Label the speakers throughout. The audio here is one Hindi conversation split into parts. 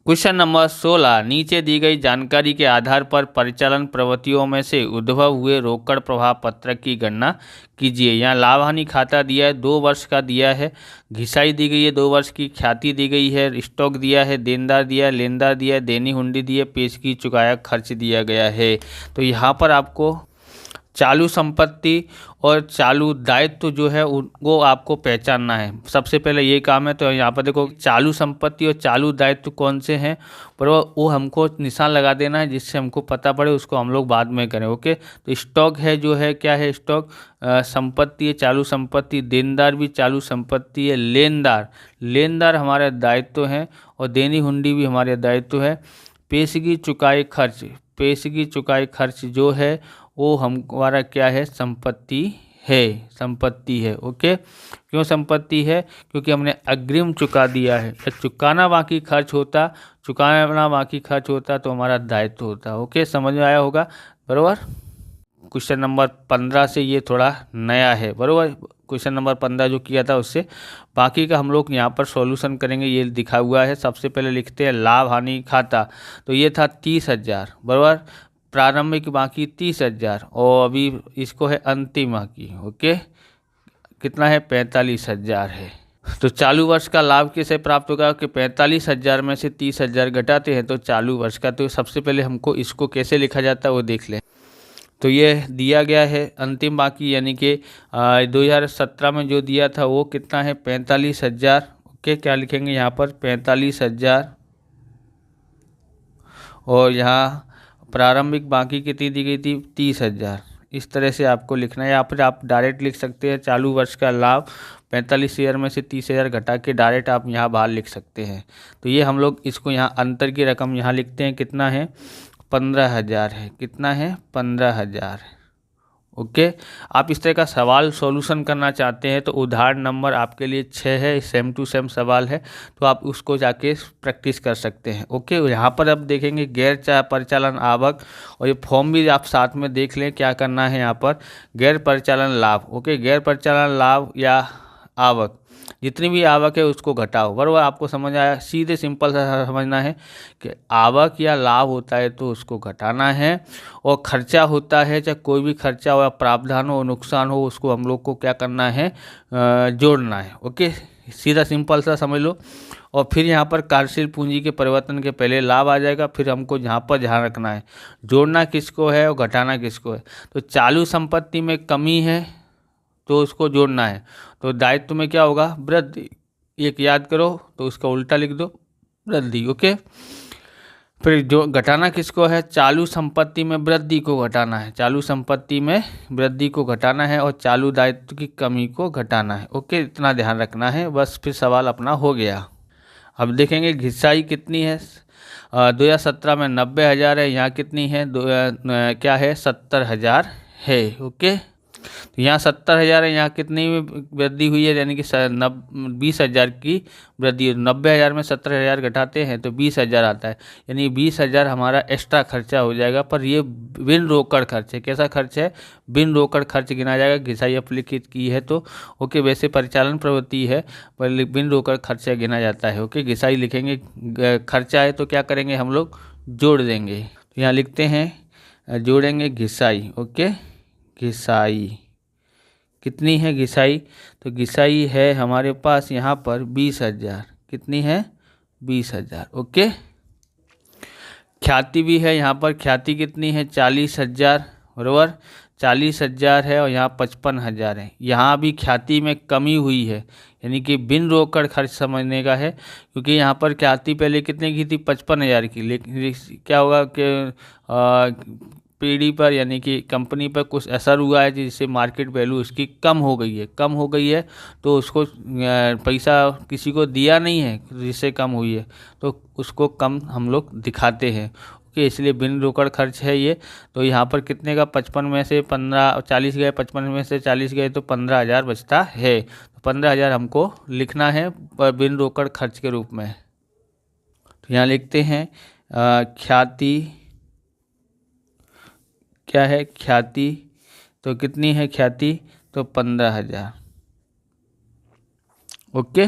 Speaker 1: क्वेश्चन नंबर 16, नीचे दी गई जानकारी के आधार पर परिचालन प्रवृत्तियों में से उद्भव हुए रोकड़ प्रवाह पत्रक की गणना कीजिए। यहाँ लाभ हानि खाता दिया है, 2 वर्ष का दिया है, घिसाई दी गई है 2 वर्ष की, ख्याति दी गई है, स्टॉक दिया है, देनदार दिया है, लेनदार दिया है, देनी हुंडी दी है, पेशगी चुकाया खर्च दिया गया है। तो यहाँ पर आपको चालू संपत्ति और चालू दायित्व जो है उनको आपको पहचानना है। सबसे पहले ये काम है। तो यहाँ पर देखो चालू संपत्ति और चालू दायित्व कौन से हैं, पर वो हमको निशान लगा देना है जिससे हमको पता पड़े, उसको हम लोग बाद में करें। ओके, तो स्टॉक है जो है, क्या है स्टॉक, संपत्ति है, चालू संपत्ति। देनदार भी चालू संपत्ति है। लेनदार हमारे दायित्व हैं और देनी हुंडी भी हमारे दायित्व है। पेशगी चुकाए खर्च जो है वो हमारा क्या है, संपत्ति है। ओके, क्यों संपत्ति है, क्योंकि हमने अग्रिम चुका दिया है। चुकाना बाकी खर्च होता तो हमारा दायित्व होता। ओके, समझ में आया होगा, बरोबर। क्वेश्चन नंबर 15 से ये थोड़ा नया है, बरोबर। क्वेश्चन नंबर 15 जो किया था उससे बाकी का हम लोग यहाँ पर सॉल्यूशन करेंगे। ये दिखा हुआ है। सबसे पहले लिखते हैं लाभ हानि खाता। तो ये था 30,000, बराबर। प्रारंभिक बाकी 30,000 और अभी इसको है अंतिम बाकी। ओके, कितना है, 45,000 है। तो चालू वर्ष का लाभ कैसे प्राप्त होगा कि 45,000 में से 30,000 घटाते हैं तो चालू वर्ष का। तो सबसे पहले हमको इसको कैसे लिखा जाता है वो देख लें। तो ये दिया गया है अंतिम बाकी, यानी कि 2017 में जो दिया था वो कितना है, 45,000। ओके, क्या लिखेंगे यहाँ पर, 45,000। और यहाँ प्रारंभिक बाकी कितनी दी गई थी, 30,000। इस तरह से आपको लिखना है। यहाँ पर आप डायरेक्ट लिख सकते हैं चालू वर्ष का लाभ 45,000 में से 30,000 घटा के डायरेक्ट आप यहाँ बाहर लिख सकते हैं। तो ये हम लोग इसको यहाँ अंतर की रकम यहाँ लिखते हैं, कितना है, 15,000 है। कितना है, 15,000। ओके, आप इस तरह का सवाल सॉल्यूशन करना चाहते हैं तो उदाहरण नंबर आपके लिए 6 है, सेम टू सेम सवाल है, तो आप उसको जाके प्रैक्टिस कर सकते हैं। ओके, यहाँ पर अब देखेंगे गैर परिचालन आवक, और ये फॉर्म भी आप साथ में देख लें क्या करना है यहाँ पर। गैर परिचालन लाभ, ओके, गैर परिचालन लाभ या आवक, जितनी भी आवक है उसको घटाओ, बराबर। आपको समझ आया, सीधे सिंपल सा समझना है कि आवक या लाभ होता है तो उसको घटाना है, और खर्चा होता है, चाहे कोई भी खर्चा हो, प्रावधान हो, नुकसान हो, उसको हम लोग को क्या करना है, जोड़ना है। ओके, सीधा सिंपल सा समझ लो। और फिर यहाँ पर कार्यशील पूंजी के परिवर्तन के पहले लाभ आ जाएगा, फिर हमको यहाँ पर ध्यान रखना है जोड़ना किसको है और घटाना किसको है। तो चालू संपत्ति में कमी है तो उसको जोड़ना है, तो दायित्व में क्या होगा, वृद्धि। एक याद करो तो उसका उल्टा लिख दो, वृद्धि। ओके, फिर जो घटाना किसको है, चालू संपत्ति में वृद्धि को घटाना है, चालू संपत्ति में वृद्धि को घटाना है, और चालू दायित्व की कमी को घटाना है। ओके, इतना ध्यान रखना है, बस फिर सवाल अपना हो गया। अब देखेंगे घिसाई कितनी है। 2017 में 90,000 है, यहाँ कितनी है, क्या है, 70,000 है। ओके, तो यहाँ 70,000 है, यहाँ कितनी वृद्धि हुई है, यानी कि 20,000 की वृद्धि। 90,000 में 70,000 घटाते हैं तो 20,000 आता है, यानी 20,000 हमारा एक्स्ट्रा खर्चा हो जाएगा। पर ये बिन रोकड़ खर्च है। कैसा खर्च है, बिन रोकड़ खर्च गिना जाएगा, घिसाई अपलिखित की है तो। ओके, वैसे परिचालन प्रवृत्ति है पर बिन रोकड़ खर्चा गिना जाता है। ओके, घिसाई लिखेंगे, खर्चा है तो क्या करेंगे हम लोग, जोड़ देंगे। तो यहाँ लिखते हैं, जोड़ेंगे घिसाई। ओके, घिसाई कितनी है घिसाई, तो घिसाई है हमारे पास यहाँ पर 20,000। कितनी है, 20,000। ओके, ख्याति भी है यहाँ पर, ख्याति कितनी है, 40,000, बराबर। 40,000 है और यहाँ 55,000 है। यहाँ भी ख्याति में कमी हुई है, यानी कि बिन रोकड़ खर्च समझने का है, क्योंकि यहाँ पर ख्याति पहले कितने की थी, 55,000 की। लेकिन क्या होगा कि पीढ़ी पर यानी कि कंपनी पर कुछ असर हुआ है जिससे मार्केट वैल्यू उसकी कम हो गई है, तो उसको पैसा किसी को दिया नहीं है जिससे कम हुई है, तो उसको कम हम लोग दिखाते हैं। ओके, इसलिए बिन रोकड़ खर्च है ये। तो यहाँ पर कितने का, 55 में से 40 गए, 55 में से 40 गए तो 15,000 बचता है। तो 15,000 हमको लिखना है बिन रोकड़ खर्च के रूप में। तो यहाँ लिखते हैं ख्याति, क्या है, ख्याति, तो कितनी है ख्याति, तो 15,000। ओके,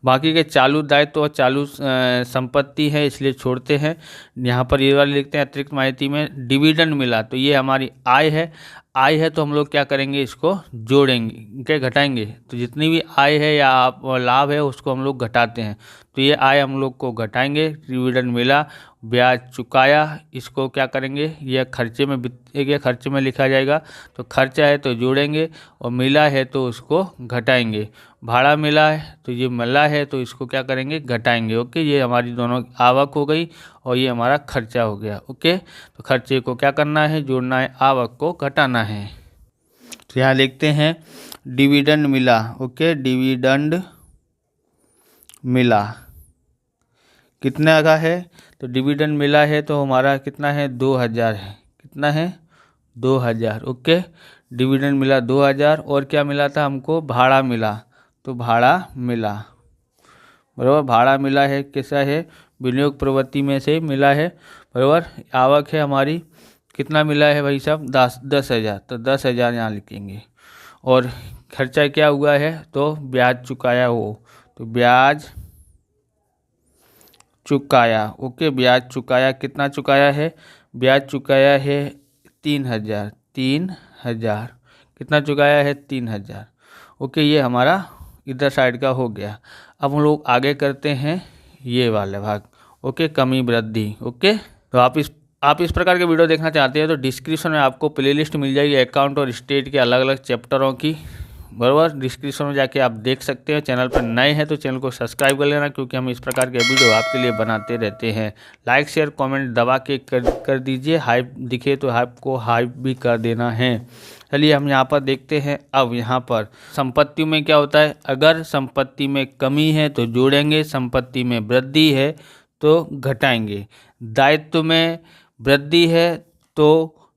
Speaker 1: बाकी के चालू दायित्व और चालू संपत्ति है, इसलिए छोड़ते हैं। यहाँ पर ये वाले लिखते हैं अतिरिक्त माहिती में डिविडेंड मिला, तो ये हमारी आय है। आय है तो हम लोग क्या करेंगे, इसको जोड़ेंगे, क्या घटाएंगे, तो जितनी भी आय है या लाभ है उसको हम लोग घटाते हैं, तो ये आय हम लोग को घटाएंगे। डिविडेंड मिला, ब्याज चुकाया, इसको क्या करेंगे, यह खर्चे में ये खर्चे में लिखा जाएगा, तो खर्चा है तो जोड़ेंगे और मिला है तो उसको घटाएंगे। भाड़ा मिला है तो ये मिला है तो इसको क्या करेंगे, घटाएंगे। ओके, ये हमारी दोनों आवक हो गई और ये हमारा खर्चा हो गया। ओके, तो खर्चे को क्या करना है, जोड़ना है, आवक को घटाना है। तो यहाँ लिखते हैं डिविडेंड मिला। ओके, डिविडेंड मिला कितना का है, तो डिविडेंड मिला है तो हमारा कितना है, 2000 है। कितना है, 2000। ओके, डिविडेंड मिला 2000। और क्या मिला था हमको, भाड़ा मिला, तो भाड़ा मिला, बराबर। भाड़ा मिला है, कैसा है, विनियोग प्रवृत्ति में से मिला है, बराबर। आवक है हमारी, कितना मिला है भाई साहब, 10,000, तो 10,000 यहाँ लिखेंगे। और खर्चा क्या हुआ है, तो ब्याज चुकाया हो, तो ब्याज चुकाया। ओके, ब्याज चुकाया, कितना चुकाया है, ब्याज चुकाया है 3,000। 3,000 कितना चुकाया है, 3,000। ओके, ये हमारा इधर साइड का हो गया। अब हम लोग आगे करते हैं ये वाले भाग। ओके, कमी वृद्धि। ओके, तो आप इस प्रकार के वीडियो देखना चाहते हैं तो डिस्क्रिप्शन में आपको प्लेलिस्ट मिल जाएगी अकाउंट और स्टेट के अलग अलग चैप्टरों की, बराबर। डिस्क्रिप्शन में जाके आप देख सकते हैं। चैनल पर नए हैं तो चैनल को सब्सक्राइब कर लेना, क्योंकि हम इस प्रकार के वीडियो आपके लिए बनाते रहते हैं। लाइक शेयर कमेंट दबा के कर दीजिए, हाइप दिखे तो हाइप को हाइप भी कर देना है। चलिए हम यहाँ पर देखते हैं। अब यहाँ पर संपत्ति में क्या होता है, अगर संपत्ति में कमी है तो जोड़ेंगे, संपत्ति में वृद्धि है तो घटाएंगे। दायित्व में वृद्धि है तो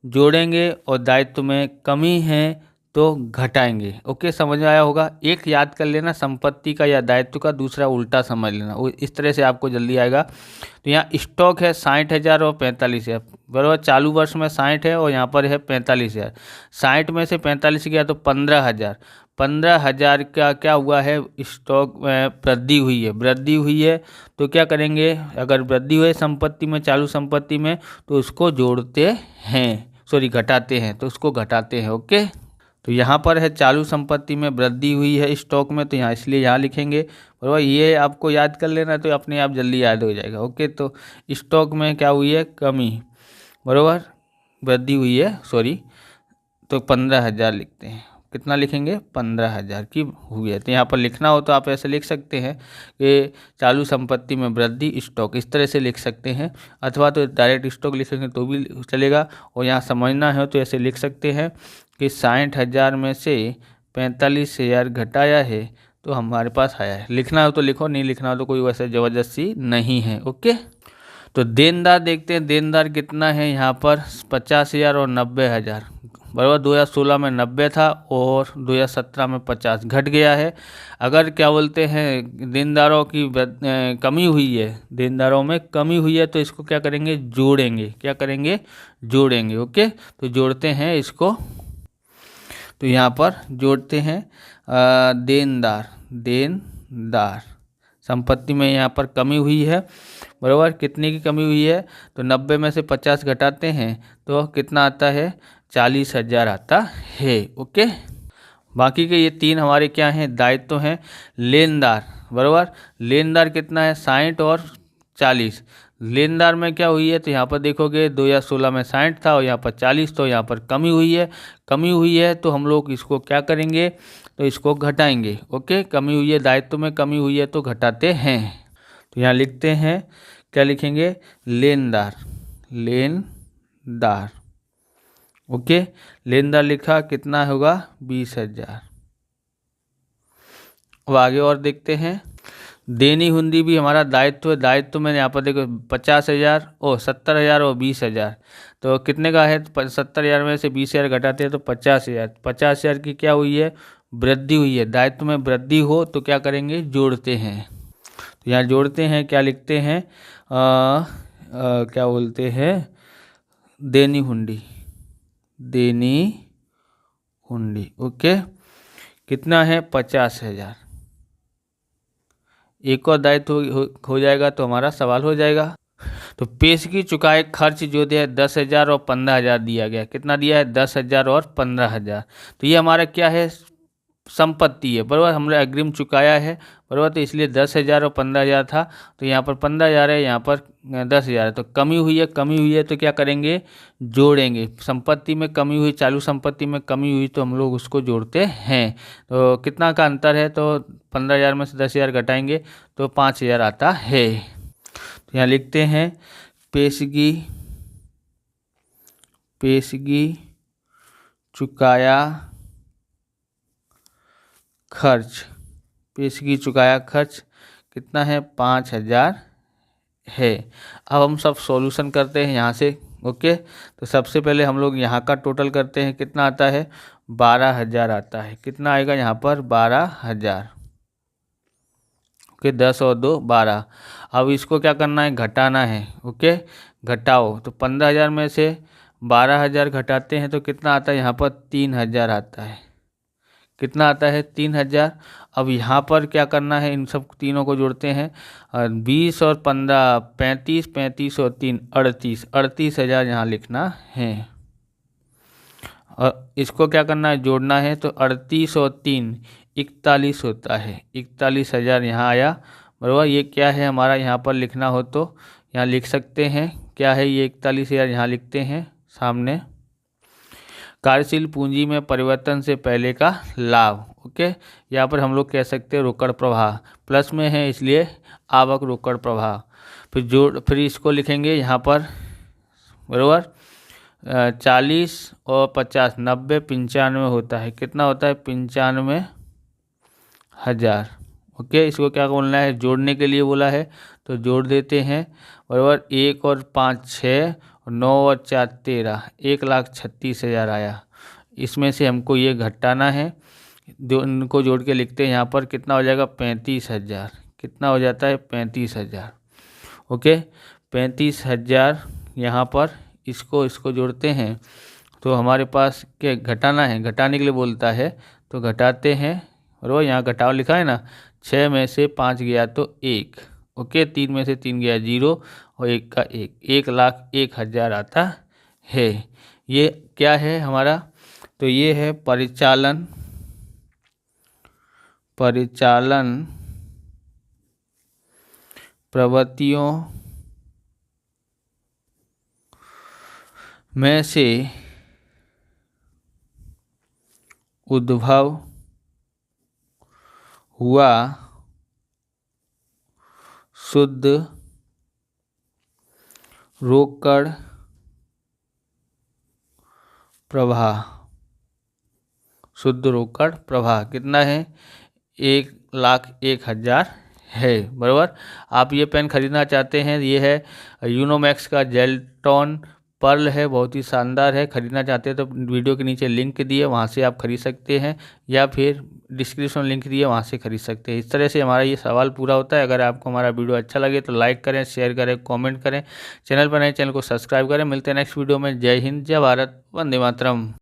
Speaker 1: जोड़ेंगे और दायित्व में कमी है तो घटाएंगे। ओके, समझ में आया होगा। एक याद कर लेना संपत्ति का या दायित्व का, दूसरा उल्टा समझ लेना, इस तरह से आपको जल्दी आएगा। तो यहाँ स्टॉक है 60,000 और 45,000, बराबर। चालू वर्ष में 60 है और यहाँ पर है 45,000। 60 में से 45 गया तो 15,000। 15,000 का क्या हुआ है, स्टॉक में वृद्धि हुई है। वृद्धि हुई है तो क्या करेंगे, अगर वृद्धि हुई संपत्ति में, चालू संपत्ति में, तो उसको जोड़ते हैं, सॉरी घटाते हैं, तो उसको घटाते हैं। ओके, तो यहाँ पर है चालू संपत्ति में वृद्धि हुई है स्टॉक में, तो यहाँ इसलिए यहाँ लिखेंगे, बराबर। ये आपको याद कर लेना तो अपने आप जल्दी याद हो जाएगा। ओके, तो स्टॉक में क्या हुई है, कमी, बराबर, वृद्धि हुई है, सॉरी, तो 15,000 लिखते हैं। कितना लिखेंगे, 15,000 की हुई है। तो यहाँ पर लिखना हो तो आप ऐसे लिख सकते हैं कि चालू संपत्ति में वृद्धि स्टॉक, इस तरह से लिख सकते हैं, अथवा तो डायरेक्ट स्टॉक लिखेंगे तो भी चलेगा। और यहाँ समझना है तो ऐसे लिख सकते हैं कि 60,000 में से 45,000 घटाया है तो हमारे पास आया है। लिखना हो तो लिखो, नहीं लिखना हो तो कोई वैसे ज़बरदस्ती नहीं है। ओके, तो देनदार देखते हैं। देनदार कितना है यहाँ पर, 50,000 और 90,000, बराबर। 2016 में 90 था और 2017 में 50, घट गया है। अगर क्या बोलते हैं देनदारों की कमी हुई है, देनदारों में कमी हुई है, तो इसको क्या करेंगे, जोड़ेंगे। क्या करेंगे, जोड़ेंगे। ओके, तो जोड़ते हैं इसको, तो यहाँ पर जोड़ते हैं देनदार। देनदार संपत्ति में यहाँ पर कमी हुई है, बराबर। कितने की कमी हुई है, तो 90 में से 50 घटाते हैं तो कितना आता है, 40,000 आता है। ओके, बाकी के ये तीन हमारे क्या हैं, दायित्व हैं। लेनदार, बराबर। लेनदार कितना है, 60 और 40। लेनदार में क्या हुई है, तो यहाँ पर देखोगे 2016 में 60 था और यहाँ पर 40, तो यहाँ पर कमी हुई है। कमी हुई है तो हम लोग इसको क्या करेंगे, तो इसको घटाएंगे। ओके, कमी हुई है, दायित्व में कमी हुई है तो घटाते हैं। तो यहाँ लिखते हैं, क्या लिखेंगे, लेनदार। लेनदार, ओके, लेनदार लिखा, कितना होगा, 20,000। अब आगे और देखते हैं। देनी हुंडी भी हमारा दायित्व है। दायित्व में यहाँ पर देखो 50,000 और 70,000 और 20,000, तो कितने का है, 70,000 में से 20,000 घटाते हैं तो 50,000। 50,000 की क्या हुई है, वृद्धि हुई है। दायित्व में वृद्धि हो तो क्या करेंगे, जोड़ते हैं। तो यहाँ जोड़ते हैं, क्या लिखते हैं, क्या बोलते हैं, देनी हुंडी। देनी हुंडी, ओके, कितना है, 50,000। एक और दायित्व हो जाएगा तो हमारा सवाल हो जाएगा। तो पेशगी चुकाए खर्च जो दिया है 10,000 और 15,000 दिया गया। कितना दिया है? 10,000 और 15,000। तो ये हमारा क्या है? संपत्ति है, बराबर। हमने अग्रिम चुकाया है, बराबर। तो इसलिए 10,000 और 15,000 था, तो यहाँ पर 15,000 है, यहाँ पर 10,000 है। तो कमी हुई है तो क्या करेंगे? जोड़ेंगे। संपत्ति में कमी हुई, चालू संपत्ति में कमी हुई, तो हम लोग उसको जोड़ते हैं। तो कितना का अंतर है? तो 15,000 में से 10,000 घटाएंगे तो 5,000 आता है। तो यहाँ लिखते हैं पेशगी चुकाया खर्च। पेशगी चुकाया खर्च कितना है? 5,000 है। अब हम सब सॉल्यूशन करते हैं यहाँ से। ओके, तो सबसे पहले हम लोग यहाँ का टोटल करते हैं। कितना आता है? 12,000 आता है। कितना आएगा यहाँ पर? 12,000। ओके, 10 और 2 12। अब इसको क्या करना है? घटाना है। ओके, घटाओ। तो 15,000 में से 12,000 घटाते हैं तो कितना आता है? यहाँ पर 3,000 आता है। कितना आता है? 3,000। अब यहाँ पर क्या करना है? इन सब तीनों को जोड़ते हैं। 20 और 15 35, 35 और 3 38, 38,000 यहाँ लिखना है। और इसको क्या करना है? जोड़ना है। तो 38 और 3 41 होता है। 41,000 यहाँ आया, बराबर। ये क्या है हमारा? यहाँ पर लिखना हो तो यहाँ लिख सकते हैं। क्या है ये? 41,000 यहाँ लिखते हैं सामने। कार्यशील पूंजी में परिवर्तन से पहले का लाभ। ओके, यहाँ पर हम लोग कह सकते हैं रोकड़ प्रवाह। प्लस में है इसलिए आवक रोकड़ प्रवाह। फिर इसको लिखेंगे यहाँ पर, बराबर। 40 और 50 90 95 होता है। कितना होता है? 95,000। ओके, इसको क्या बोलना है? जोड़ने के लिए बोला है तो जोड़ देते हैं, बराबर। 1 और 5 6 और 9 और 4 13, 1,36,000 आया। इसमें से हमको ये घटाना है, जो इनको जोड़ के लिखते हैं यहाँ पर। कितना हो जाएगा? 35,000। कितना हो जाता है? 35,000। ओके, 35,000 यहाँ पर इसको जोड़ते हैं तो हमारे पास क्या घटाना है? घटाने के लिए बोलता है तो घटाते हैं। और वो यहाँ घटाव लिखा है ना, 6 में से 5 गया तो 1। ओके, 3 में से 3 गया 0 और 1 का 1, 1,01,000 आता है। ये क्या है हमारा? तो ये है परिचालन प्रवृत्तियों में से उद्भव हुआ शुद्ध रोकड़ प्रवाह। शुद्ध रोकड़ प्रवाह कितना है? 1,01,000 है, बराबर। आप ये पेन खरीदना चाहते हैं, ये है यूनोमैक्स का जेलटॉन पर्ल है, बहुत ही शानदार है। खरीदना चाहते हैं तो वीडियो के नीचे लिंक दिए, वहाँ से आप खरीद सकते हैं, या फिर डिस्क्रिप्शन लिंक दिए, वहाँ से खरीद सकते हैं। इस तरह से हमारा ये सवाल पूरा होता है। अगर आपको हमारा वीडियो अच्छा लगे तो लाइक करें, शेयर करें, कमेंट करें। चैनल पर नए चैनल को सब्सक्राइब करें। मिलते हैं नेक्स्ट वीडियो में। जय हिंद, जय भारत, वंदे मातरम।